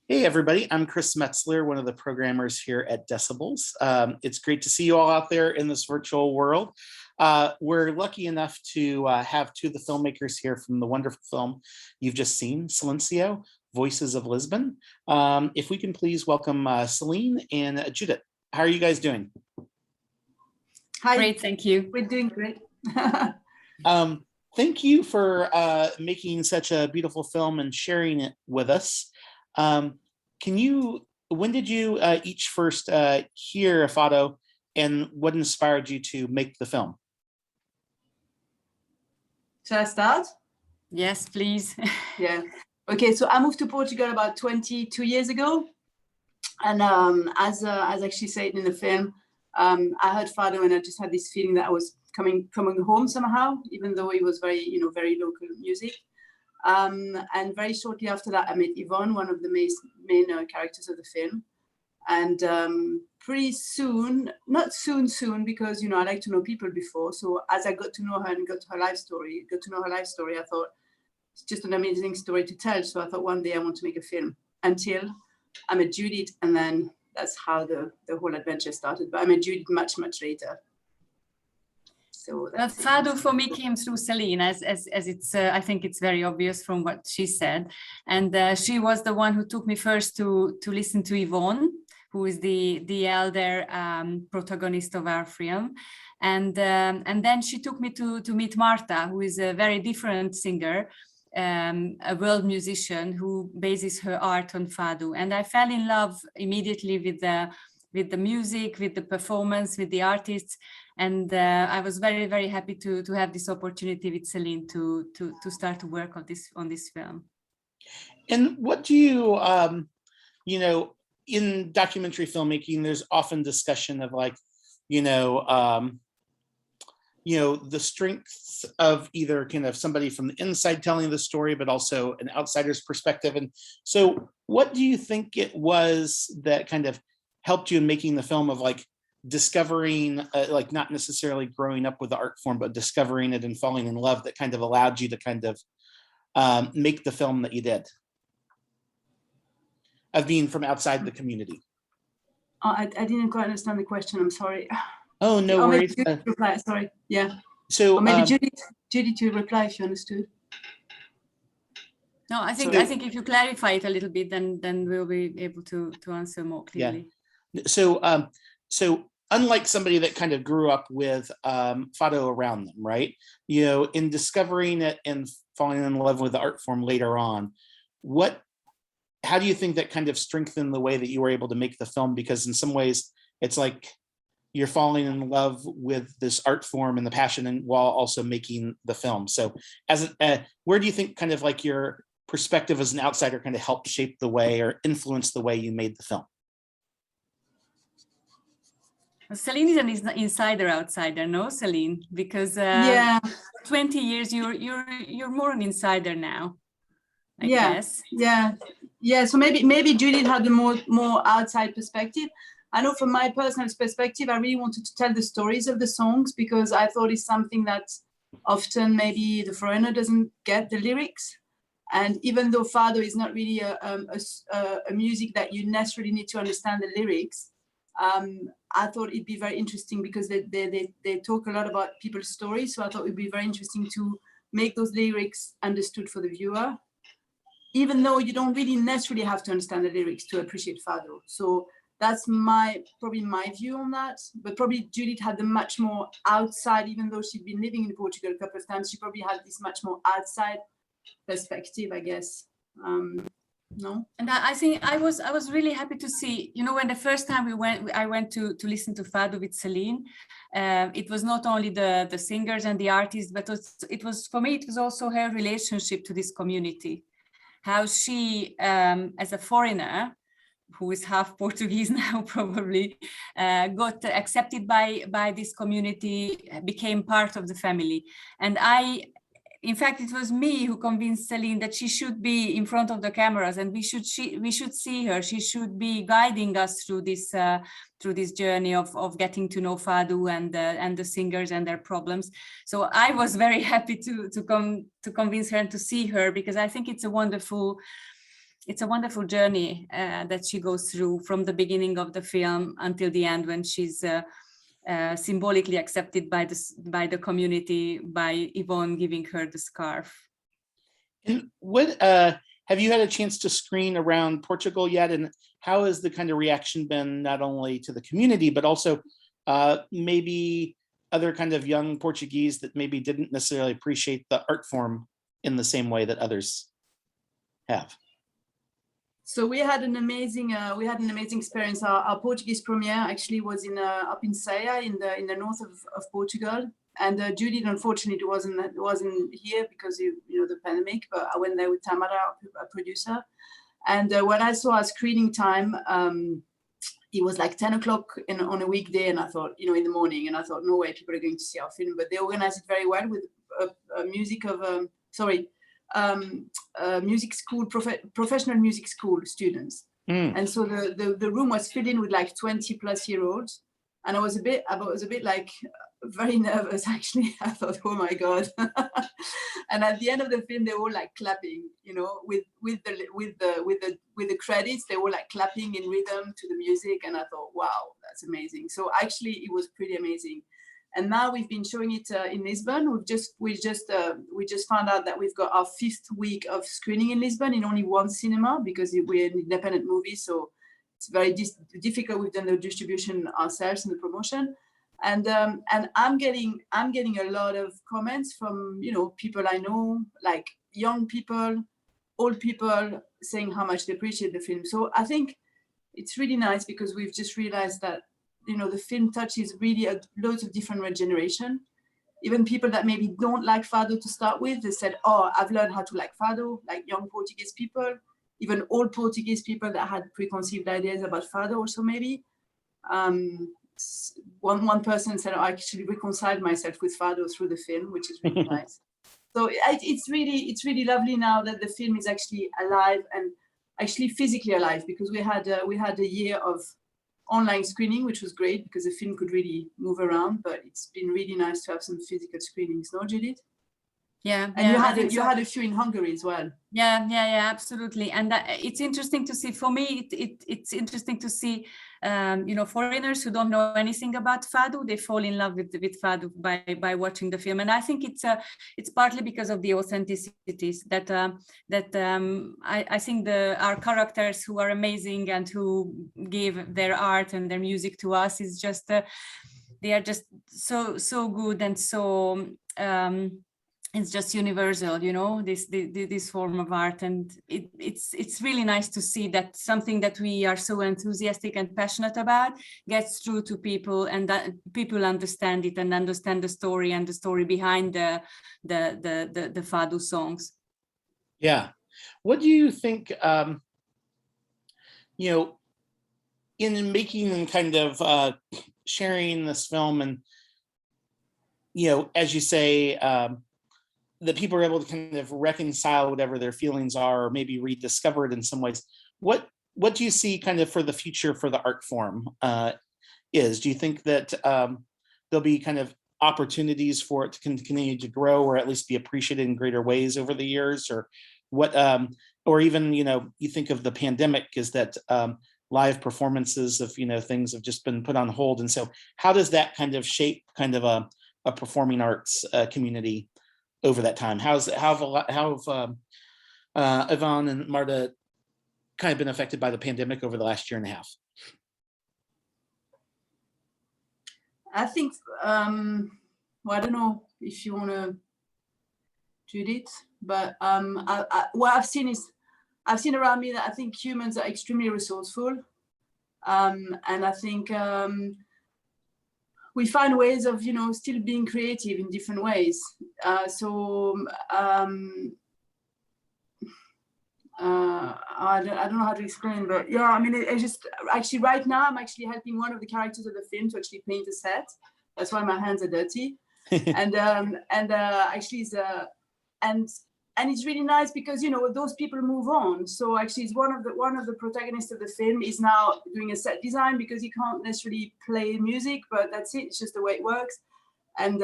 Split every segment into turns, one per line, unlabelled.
Hey everybody, I'm Chris Metzler, one of the programmers here at Decibels. It's great to see you all out there in this virtual world. We're lucky enough to have two of the filmmakers here from the wonderful film you've just seen, Silencio, Voices of Lisbon. If we can please welcome Celine and Judith. How are you guys doing?
Hi.
Great, thank you.
We're doing great.
Thank you for making such a beautiful film and sharing it with us. When did you each first hear Fado, and what inspired you to make the film?
Shall I start?
Yes, please.
Yeah. Okay, so I moved to Portugal about 22 years ago. And as actually said in the film, I heard Fado and I just had this feeling that I was coming home somehow, even though it was very local music. And very shortly after that, I met Yvonne, one of the main characters of the film. And pretty soon, not soon, because, I like to know people before. So as I got to know her and got to know her life story, I thought it's just an amazing story to tell. So I thought one day I want to make a film, until I met Judith. And then that's how the whole adventure started. But I met Judith much later. So
Fado for me came through Celine, as it's. I think it's very obvious from what she said, and she was the one who took me first to listen to Yvonne, who is the elder protagonist of our film, and then she took me to meet Marta, who is a very different singer, a world musician who bases her art on Fado, and I fell in love immediately with the music, with the performance, with the artists. And I was very happy to have this opportunity with Celine to start to work on this film.
And what do you, in documentary filmmaking, there's often discussion of the strengths of either kind of somebody from the inside telling the story, but also an outsider's perspective. And so what do you think it was that kind of helped you in making the film, of discovering, not necessarily growing up with the art form, but discovering it and falling in love, that kind of allowed you to kind of make the film that you did, of being from outside the community?
I didn't quite understand the question. I'm sorry.
Oh, no worries.
Reply. Sorry. Yeah.
So
or maybe Judith to reply if you understood.
No, I think if you clarify it a little bit, then we'll be able to answer more clearly.
Yeah. So unlike somebody that kind of grew up with Fado around them, right? In discovering it and falling in love with the art form later on, how do you think that kind of strengthened the way that you were able to make the film? Because in some ways, it's like you're falling in love with this art form and the passion, and while also making the film. So, where do you think kind of your perspective as an outsider kind of helped shape the way or influence the way you made the film?
Celine is an insider-outsider, no, Celine? Because 20 years, you're more an insider now, I guess.
Yeah. So maybe Judith had a more outside perspective. I know from my personal perspective, I really wanted to tell the stories of the songs, because I thought it's something that often maybe the foreigner doesn't get the lyrics. And even though Fado is not really a music that you necessarily need to understand the lyrics, I thought it'd be very interesting, because they talk a lot about people's stories. So I thought it'd be very interesting to make those lyrics understood for the viewer, even though you don't really necessarily have to understand the lyrics to appreciate Fado. So that's probably my view on that. But probably Judith had the much more outside, even though she'd been living in Portugal a couple of times, she probably had this much more outside perspective, I guess. No.
And I think I was really happy to see, when the first time I went to listen to Fado with Celine, it was not only the singers and the artists, but it was for me, it was also her relationship to this community, how she, as a foreigner, who is half Portuguese now probably, got accepted by this community, became part of the family. And in fact, it was me who convinced Celine that she should be in front of the cameras, and we should see her. She should be guiding us through this journey of getting to know Fado and the singers and their problems. So I was very happy to convince her and to see her, because I think it's a wonderful it's a wonderful journey that she goes through from the beginning of the film until the end, when she's symbolically accepted by the community, by Yvonne giving her the scarf.
And what have you had a chance to screen around Portugal yet? And how has the kind of reaction been, not only to the community, but also maybe other kind of young Portuguese that maybe didn't necessarily appreciate the art form in the same way that others have?
So we had an amazing experience. Our Portuguese premiere actually was up in Sile in the north of Portugal. And Judith, unfortunately, wasn't here because the pandemic. But I went there with Tamara, our producer. And when I saw our screening time, it was like 10 o'clock on a weekday, and I thought, in the morning, and I thought, no way, people are going to see our film. But they organized it very well with music school, professional music school students. And so the room was filled in with like 20+-year-olds, and I was a bit like very nervous, actually. I thought, oh my God. And at the end of the film, they were like clapping, with the credits, they were like clapping in rhythm to the music, and I thought, wow, that's amazing. So actually, it was pretty amazing. And now we've been showing it in Lisbon. We just found out that we've got our 5th week of screening in Lisbon in only one cinema, because we're an independent movie, so it's very difficult. We've done the distribution ourselves and the promotion, and I'm getting a lot of comments from people I know, like young people, old people, saying how much they appreciate the film. So I think it's really nice, because we've just realized that the film touches really loads of different generation. Even people that maybe don't like Fado to start with, they said, oh, I've learned how to like Fado, like young Portuguese people, even old Portuguese people that had preconceived ideas about Fado also maybe. One person said, I actually reconciled myself with Fado through the film, which is really nice. So it's really lovely now that the film is actually alive, and actually physically alive, because we had a year of online screening, which was great because the film could really move around, but it's been really nice to have some physical screenings, no, Judith?
Yeah,
and you had a few in Hungary as well.
Yeah, absolutely. And it's interesting to see. For me, it's interesting to see, foreigners who don't know anything about Fado, they fall in love with Fado by watching the film. And I think it's partly because of the authenticities that I think our characters, who are amazing and who gave their art and their music to us, is just they are just so good, and so it's just universal, this form of art. And it's really nice to see that something that we are so enthusiastic and passionate about gets through to people, and that people understand it and understand the story and the story behind the Fado songs.
Yeah. What do you think, in making and kind of sharing this film, and, as you say, that people are able to kind of reconcile whatever their feelings are, or maybe rediscover it in some ways. What do you see kind of for the future for the art form is? Do you think that there'll be kind of opportunities for it to continue to grow, or at least be appreciated in greater ways over the years? Or what, or even, you think of the pandemic, is that live performances of, things have just been put on hold. And so how does that kind of shape kind of a performing arts community over that time? How have Yvonne and Marta kind of been affected by the pandemic over the last year and a half?
I think, I don't know if you want to, Judith, but what I've seen around me that I think humans are extremely resourceful, and I think we find ways of, still being creative in different ways. I don't know how to explain, but yeah, I mean, it just actually right now I'm actually helping one of the characters of the film to actually paint a set. That's why my hands are dirty. And it's really nice because those people move on. So actually, it's one of the protagonists of the film is now doing a set design, because he can't necessarily play music, but that's it. It's just the way it works. And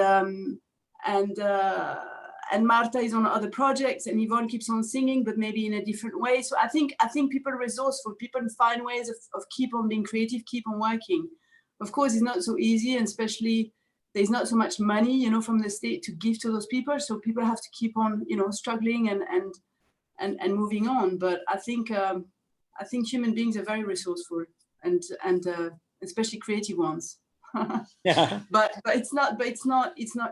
Marta is on other projects, and Yvonne keeps on singing, but maybe in a different way. So I think people are resourceful. People find ways of keep on being creative, keep on working. Of course, it's not so easy, and especially there's not so much money, you know, from the state to give to those people. So people have to keep on, you know, struggling and moving on. But I think human beings are very resourceful, and especially creative ones.
Yeah.
But it's not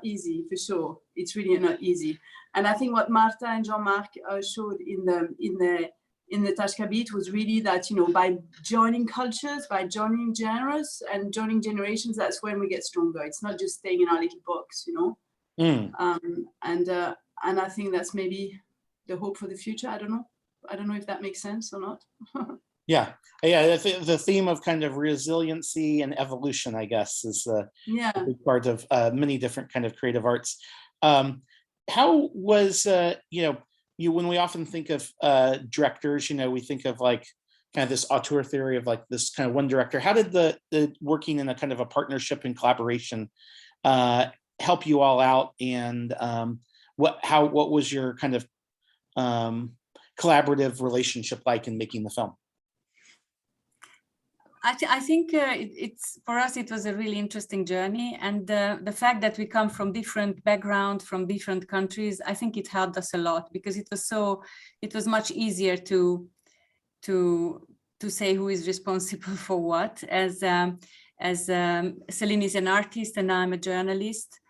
easy, for sure. It's really not easy. And I think what Marta and Jean-Marc showed in the Tashkabit was really that, you know, by joining cultures, by joining genres and joining generations, that's when we get stronger. It's not just staying in our little box, you know. And I think that's maybe the hope for the future. I don't know if that makes sense or not.
Yeah, the theme of kind of resiliency and evolution, I guess, is a big part of many different kind of creative arts. How was, when we often think of directors, you know, we think of like kind of this auteur theory of like this kind of one director. How did the working in a kind of a partnership and collaboration help you all out? And what was your kind of collaborative relationship like in making the film?
I think it's for us, it was a really interesting journey, and the fact that we come from different backgrounds, from different countries, I think it helped us a lot, because it was much easier to say who is responsible for what. As Celine is an artist and I'm a journalist,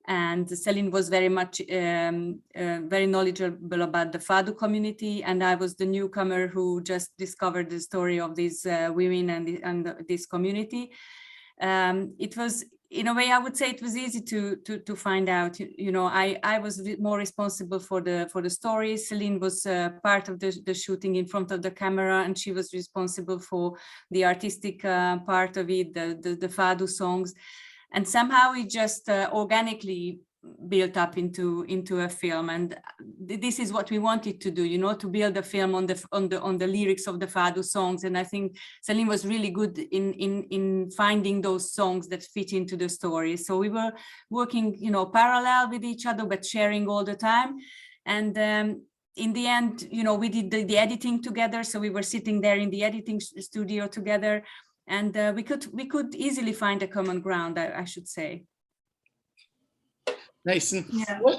and Celine was very much very knowledgeable about the Fado community, and I was the newcomer who just discovered the story of these women and this community. It was, in a way, I would say it was easy to find out. You know, I was more responsible for the story. Celine was part of the shooting in front of the camera, and she was responsible for the artistic part of it, the Fado songs. And somehow it just organically built up into a film, and this is what we wanted to do, you know, to build a film on the lyrics of the Fado songs. And I think Celine was really good in finding those songs that fit into the story. So we were working, you know, parallel with each other, but sharing all the time. And in the end, you know, we did the editing together. So we were sitting there in the editing studio together. And we could easily find a common ground, I should say.
Nice. And what,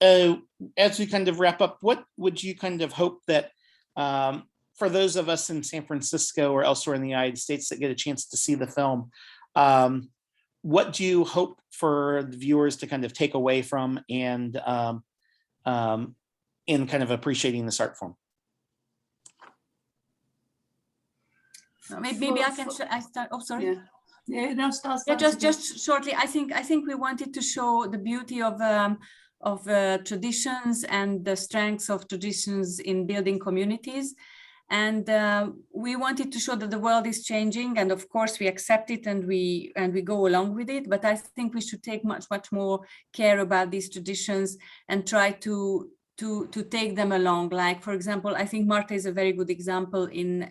as we kind of wrap up, what would you kind of hope that for those of us in San Francisco or elsewhere in the United States that get a chance to see the film, what do you hope for the viewers to kind of take away from and in kind of appreciating this art form?
Maybe I start. Oh, sorry.
No, start.
Yeah, just shortly. I think we wanted to show the beauty of traditions and the strengths of traditions in building communities, and we wanted to show that the world is changing, and of course we accept it and we go along with it. But I think we should take much more care about these traditions and try to take them along. Like, for example, I think Marta is a very good example in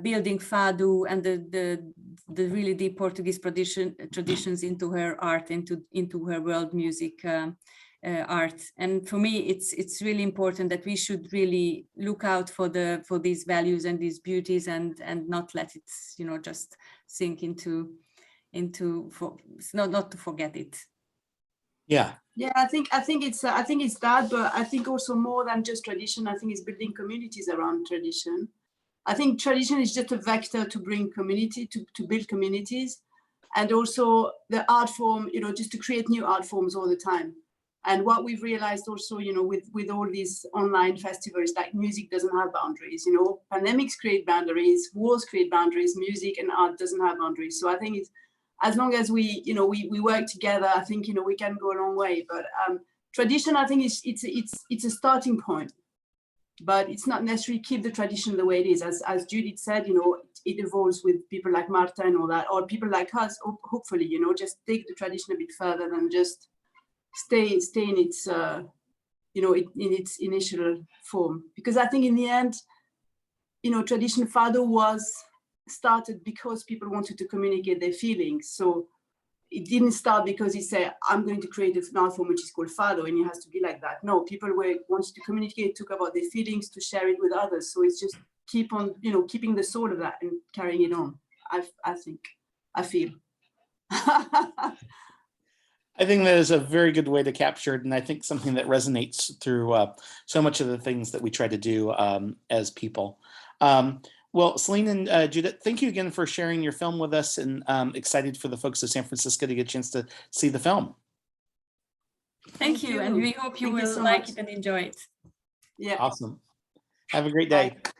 building Fado and the really deep Portuguese traditions into her art, into her world music art. And for me, it's really important that we should really look out for these values and these beauties, and not let it, you know, just sink into not to forget it.
Yeah.
Yeah, I think it's that, but I think also more than just tradition. I think it's building communities around tradition. I think tradition is just a vector to bring community, to build communities, and also the art form, you know, just to create new art forms all the time. And what we've realized also, you know, with all these online festivals, like music doesn't have boundaries, you know, pandemics create boundaries, wars create boundaries, music and art doesn't have boundaries. So I think it's, as long as we work together, I think, you know, we can go a long way. But tradition, I think it's a starting point. But it's not necessarily keep the tradition the way it is. As Judith said, you know, it evolves with people like Marta and all that, or people like us, hopefully, you know, just take the tradition a bit further than just stay in its, you know, in its initial form. Because I think in the end, you know, tradition Fado was started because people wanted to communicate their feelings. So it didn't start because he said, I'm going to create an art form which is called Fado, and it has to be like that. No, people wanted to communicate, talk about their feelings, to share it with others. So it's just keep on, keeping the soul of that and carrying it on. I feel.
I think that is a very good way to capture it, and I think something that resonates through so much of the things that we try to do as people. Well, Celine and Judith, thank you again for sharing your film with us, and excited for the folks of San Francisco to get a chance to see the film.
Thank you, and we hope you will like it and enjoy it.
Yeah.
Awesome. Have a great day.
Bye.